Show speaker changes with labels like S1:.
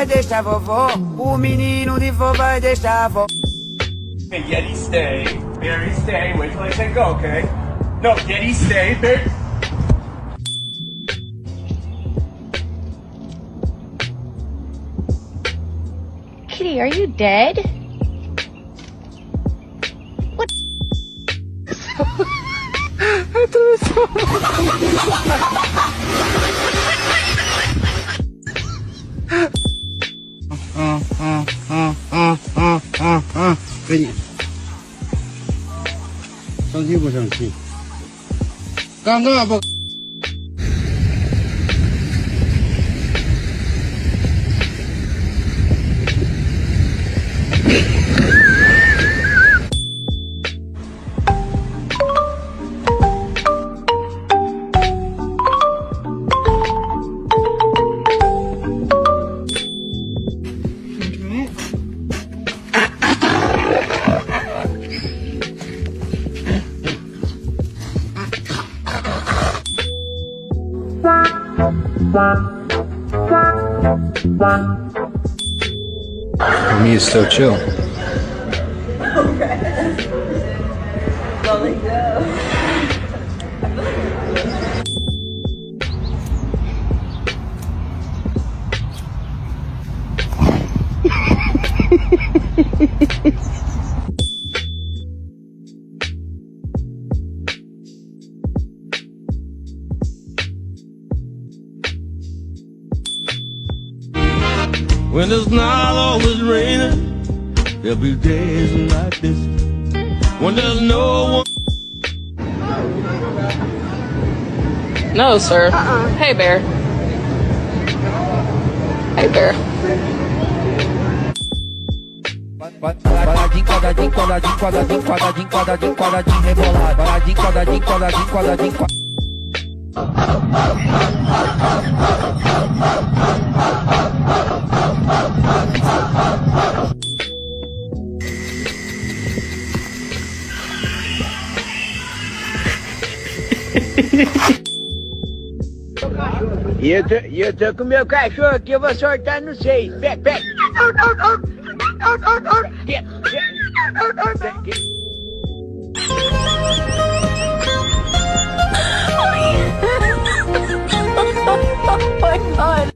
S1: vai deixar vovó. O menino de vó vai deixar a vó.
S2: Hey, Yeti, stay. Barry, stay. Wait till I say go, okay? No, Yeti, stay. Barry.
S3: Kitty, are you dead? What?
S4: Kitty，生气不生气？尴尬不？Me
S5: is so chill.
S6: When it's not always raining, there'll be days like this. When there's no one.
S7: No, sir. Hey, Bear. Hey, Bear.
S1: Quadradinho, quadradinho, quadradinho, quadradinho, quadradinho, quadradinho, quadradinho, rebolado. Quadradinho, quadradinho, quadradinho, quadradinho.
S8: Eu tô com meu cachorro aqui, eu vou soltar no 6. Pega.
S3: Oh my god.